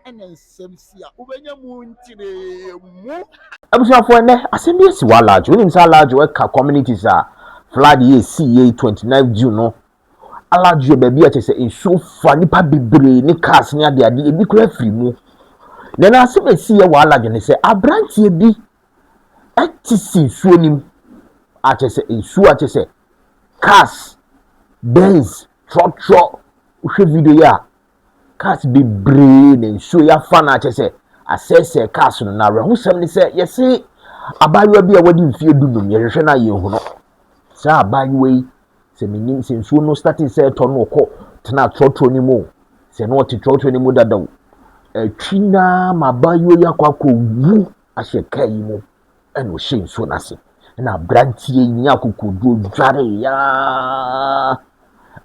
and then Semsia, Ubenya Muntine Mu. Abusha for ne assembly si wa large when inside large work communities are flood year CA 29 June no large your baby at say in so funny pa bebre ne cars near the ade ebi kura free mu then assembly see wa large ne say abrantie bi etisi suo nim at say in suo at say cars Benz truck uhwe video ya cars bebre ne so ya fan at say asese cars no na rehu sem ni say yesi abayo bi a wadi mfie dudum ye hwehwe na ye hu no sa abayo yi se menim se nsuo no starting say to no ko tena trotro ni mo se no ti trotro ni mo dadaw twina mabayo ya kwakọ wu ahye kai mo eno hye nsuo na se na brantie nya kokodo dware ya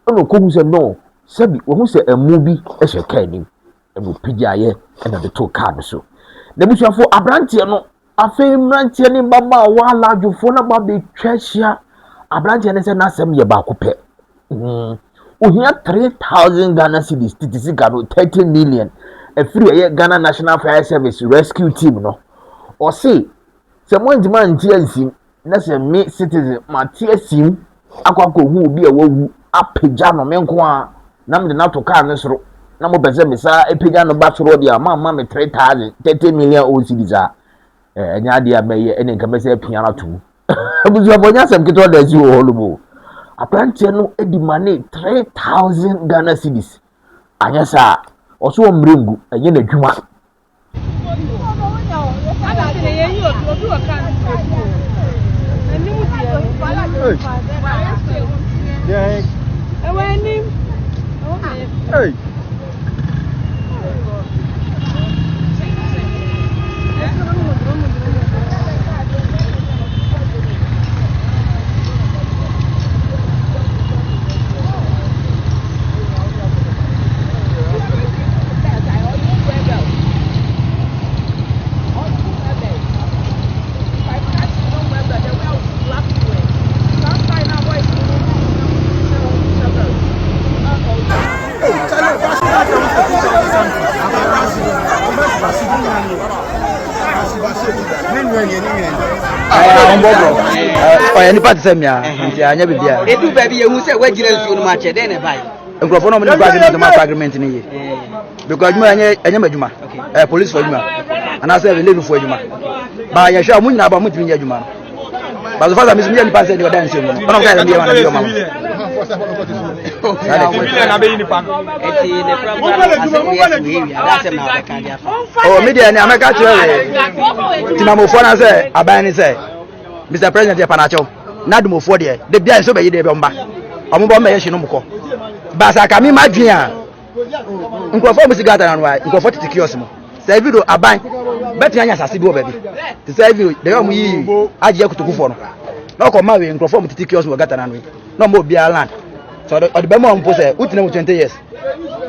ono ko hu se no sabi wo hu se emu bi ahye kai ni emu pijaye ena de to card so na busuafo abrantie no afi brantie ni baba wa lajufo na ba be twahia abrantie ne se na asem ye ba ko pe ohia 3000 Ghana cedis titisi gano 30 million free Ghana National Fire Service rescue team no o say se mo ndima ntia nsim na se me citizen matia sim akwakọ hu obi a wawu apagya no menko a na me na to car ne soro na mo pese me sa epagya no ba soro dia ma me 3000 30 million o cedis a enya dia meye ene nka me se apia na to abuzu abonya sem kito da ji o holubo aprantie no edi mane 3000 Ghana cedis anya sa oso o mrengu enye na dwuma Hey. Any part same ya anya bibia edu ba bi ehu se wagire nsuo no ma che den ne bai nkrofo no mo agreement agreement ni ye because adwuma anya madwuma police for adwuma ana say le for adwuma ba ya hwa mu nyina ba mu timi nya adwuma ba so far me ni pass dey dance no ono ka me ma na yo mama oh media ni ameka tire timamofo na say aban ni say Mr. President Panacho na dumofo de bia so be yi de be mba ombo me ye hye no mko ba sa ka mi madwen a nkrofo mu sigata na no a nkrofo titi kiosk mo say video aban betia nya sase bi o ba bi ti say video de yo mu yi aje akutokufo no na ko ma we nkrofo mu titi kiosk mo gata na no no mo bia land so the be mo mpo say utina mu 20 years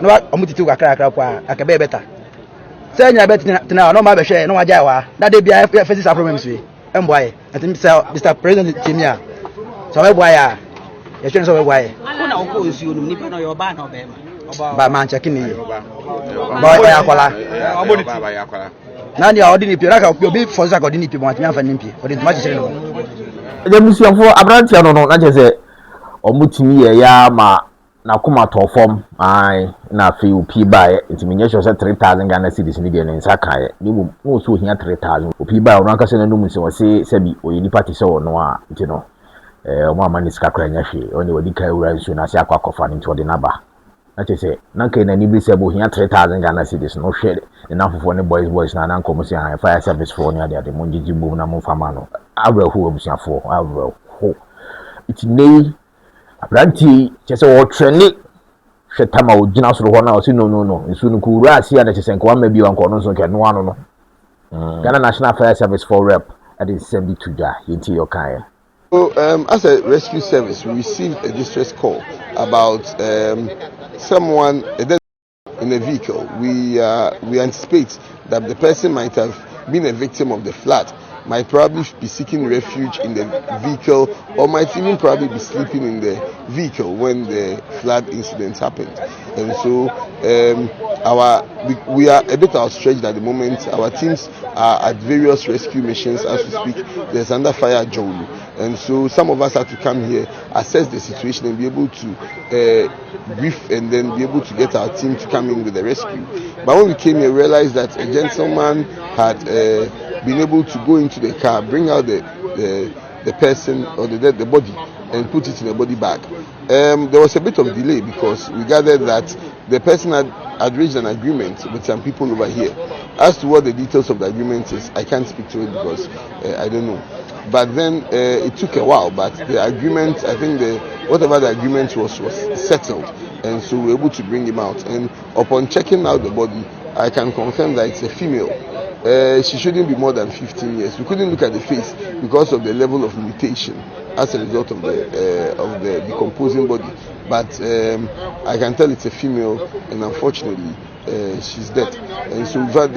no omu titi kwa kra kwa akabe beta say nya betina no ma be hwe no waja wa na de bia face sa problems we emboy atim say Mr. President Timia so we boy a ye hwe so we boy na okọ nsuo no nipa no yo ba na obema ba man check ni boy ya kwala Baba ya kwala na dia odi ni pie na ka obi for sa ka odi ni pie mo atimi afa ni pie odi ma chire no e musuafo abrantie no na je se omutimi ye ya ma na kuma to form ai na fe opi bae ntimi nye sho se 3000 Ghana cedis ni de nsa kae ni mu no so hia 3000 opi bae ono aka se na numu se wose sebi oyini party se wono a nti no omo amani ska kra nya hwe oni wodi kai ura nsu na se akwa kofa ni nti wodi na ba na che se na kai na ni bi se bo hia 3000 Ghana cedis no hwe ni na fofo ni boys na na nkomo se ha fire service for ni ade mo ngiji bu na mo fama no abrahu obusiafo abrahu iti nei abranti chese wo trene hwetama ogina soro ho na o si no nsu no ku ra sia na chese nko ma bi wanko no nso ke no ano no Ghana National Fire Service for rep at the 72 da yenti yokai. So as a rescue service we received a distress call about someone in a vehicle. We anticipate that the person might have been a victim of the flood, might probably be seeking refuge in the vehicle, or might even probably be sleeping in the vehicle when the flood incident happened. And so we are a bit outstretched at the moment. Our teams are at various rescue missions as we speak. There's under fire at Jolu, and so some of us have to come here, assess the situation, and be able to brief and then be able to get our team to come in with the rescue. But when we came here, we realized that a gentleman had been able to go into the car, bring out the person or the body, and put it in a body bag. There was a bit of delay because we gathered that the person had reached an agreement with some people over here. As to what the details of the agreement is, I can't speak to it because I don't know. But then it took a while, but the agreement, I think whatever the agreement was settled, and so we were able to bring him out. And upon checking out the body, I can confirm that it's a female. She shouldn't be more than 15 years. We couldn't look at the face because of the level of mutation as a result of the decomposing body. But I can tell it's a female, and unfortunately, she's dead. And so we've had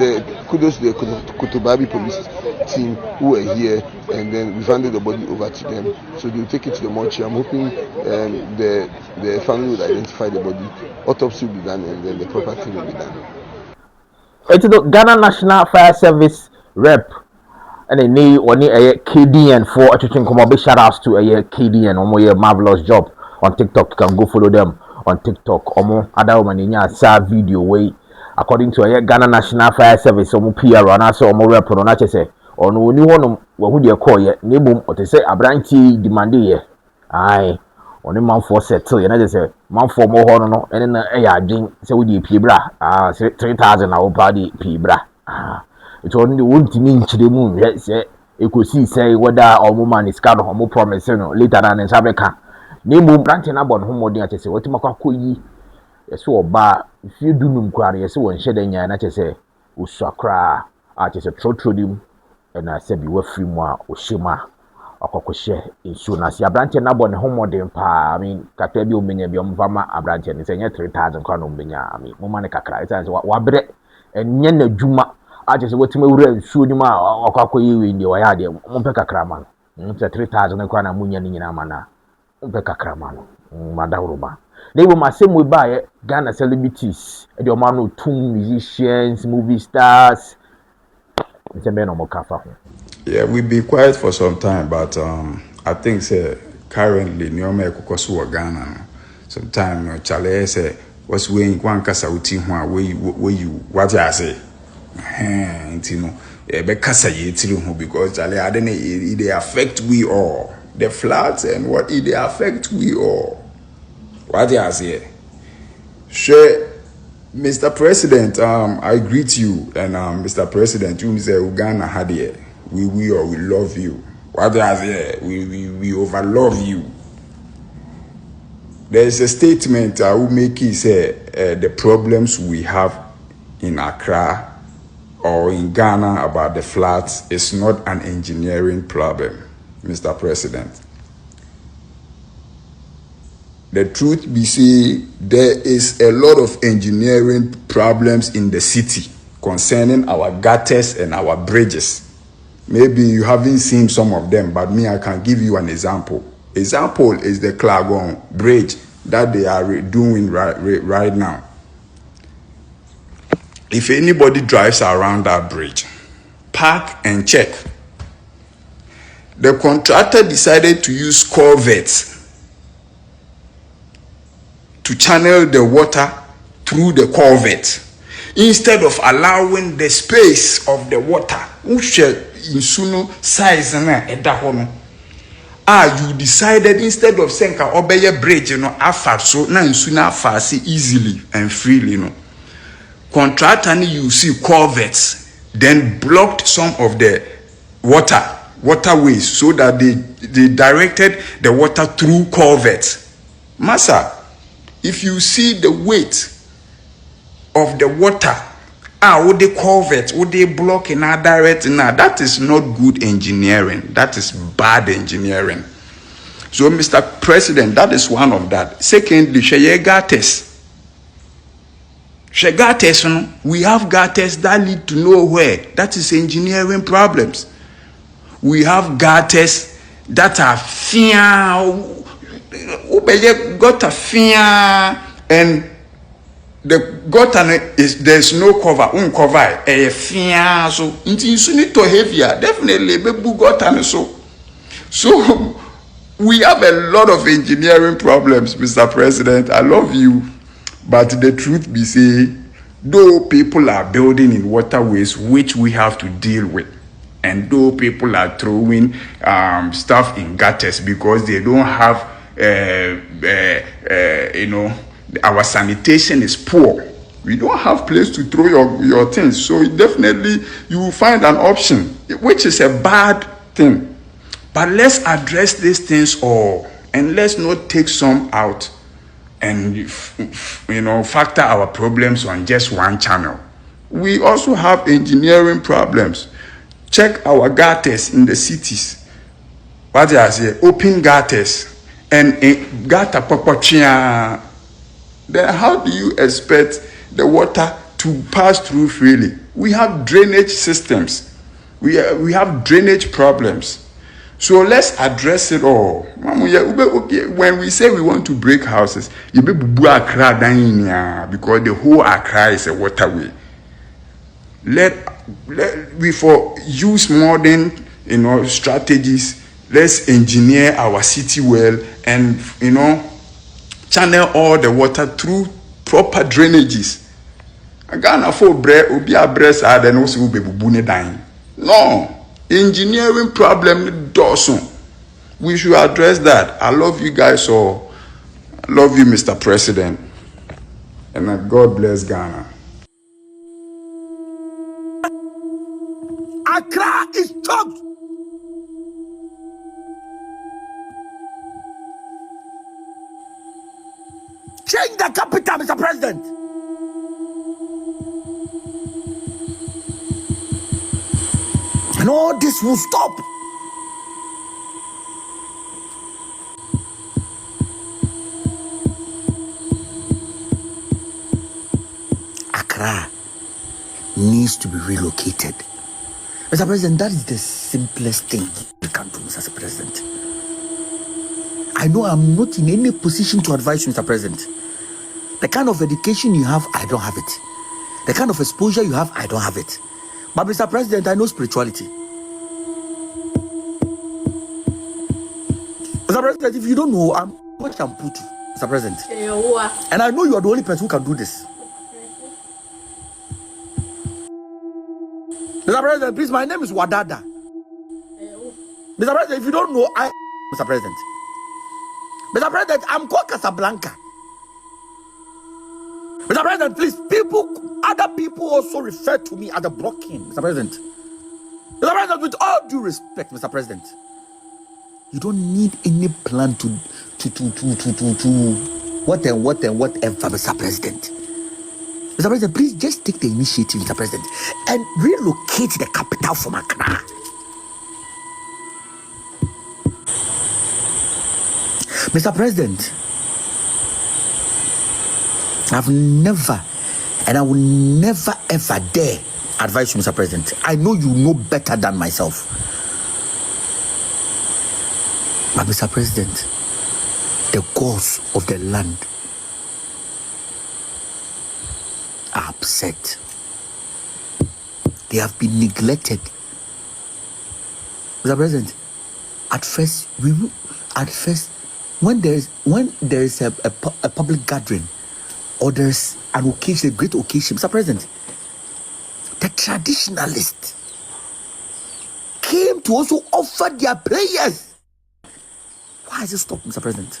kudos to the Kotobabi police team who were here, and then we've handed the body over to them. So they'll take it to the mortuary. I'm hoping the family will identify the body, autopsy will be done, and then the proper thing will be done. It's the Ghana National Fire Service rep and a knee or near a KDN for a chicken come big shout outs to a KDN or marvelous job on TikTok. You can go follow them on TikTok. Omo other woman in your sad video way according to a Ghana National Fire Service omo PR and also omo rep on na say on oni one who dey call ye nebum or to say abranti demand ye aye on man for settle you know just say man for more no and then adwin say we dey pie bra 3,000 na wo body pie bra it only won't mean chide mu say ekosi say whether omo man is card omo promise no later than in Africa nebum branch na bon ho modin ate say what makwa koyi yeso oba if you do num kware yeso won hye nya na say usakra ate say trotrodim and I said be we free mu a oshima akokoshe insurance abrante na bo ne homodin pa I mean kakra bi omenya bi omvama abrante ne say 3,000 kwa no omenya I mean mo mane kakra it say wa bre enye na dwuma aje say wetima wura nsuo ni ma akokoyi we ndi wa ya de mo pe kakra ma no 3,000 kwa na munya ni nyina ma na mo pe kakra ma no madawruba they will masem we buy Ghana celebrities e de o ma no tune musicians movie stars. Yeah, we've been quiet for some time, but I think currently Nyoma Kokosu Ghana. Sometimes Charlie say what's weighing one casa where you what I say. You know, because Charlie I don't know it affect we all. The floods and what it affect we all. What I say. Sure. Mr. President, I greet you, and Mr. President, you say Uganda had here. We love you. What I say, we overlove you. There is a statement I will make it say the problems we have in Accra or in Ghana about the floods is not an engineering problem, Mr. President. The truth be say, there is a lot of engineering problems in the city concerning our gutters and our bridges. Maybe you haven't seen some of them, but me, I can give you an example. Example is the Klagon Bridge that they are doing right now. If anybody drives around that bridge, park and check. The contractor decided to use culverts to channel the water through the culvert instead of allowing the space of the water which insuno size na eda ho no you decided instead of saying ka obeye bridge no afa so na insuna afa easily and freely no contractor ni you see culverts then blocked some of the waterways so that they directed the water through culverts. Massa, if you see the weight of the water, would they culvert, would they block in our direct now? That is not good engineering. That is bad engineering. So, Mr. President, that is one of that. Secondly, we have gutters that lead to nowhere. That is engineering problems. We have gutters that are got a fear and the gutter is there's no cover, uncover a fia so you need to heavier definitely bebu gutter so we have a lot of engineering problems, Mr. President. I love you, but the truth be say, though people are building in waterways which we have to deal with, and though people are throwing stuff in gutters because they don't have our sanitation is poor. We don't have place to throw your things, so definitely you will find an option, which is a bad thing. But let's address these things all, and let's not take some out and factor our problems on just one channel. We also have engineering problems. Check our gutters in the cities. What I say, open gutters and gutter popochia. Then how do you expect the water to pass through freely? We have drainage systems. We have drainage problems. So let's address it all. When we say we want to break houses, you be bubu Accra because the whole Accra is a waterway. We use modern strategies. Let's engineer our city well and channel all the water through proper drainages. Ghana for bread obi address and also be bubu ne dying. No. Engineering problem doesn't. We should address that. I love you guys all. I love you, Mr. President. And God bless Ghana. Accra is choked. Change the capital, Mr. President. And all this will stop. Accra needs to be relocated. Mr. President, that is the simplest thing you can do, Mr. President. I know I'm not in any position to advise you, Mr. President. The kind of education you have, I don't have it. The kind of exposure you have, I don't have it. But Mr. President, I know spirituality. Mr. President, if you don't know, I'm much I'm put, Mr. President. And I know you are the only person who can do this. Mr. President, please, my name is Wadada. Mr. President, if you don't know, Mr. President. Mr. President, I'm called Casablanca. Mr. President, please, other people also refer to me as a blocking, Mr. President. Mr. President, with all due respect, Mr. President, you don't need any plan to whatever, Mr. President. Mr. President, please just take the initiative, Mr. President, and relocate the capital from Accra. Mr. President, I've never, and I will never ever dare advise you, Mr. President. I know you know better than myself. But Mr. President, the gods of the land are upset. They have been neglected. Mr. President, at first, when there is a public gathering, or there's an occasion, a great occasion, Mr. President, the traditionalists came to also offer their prayers. Why is it stopped, Mr. President?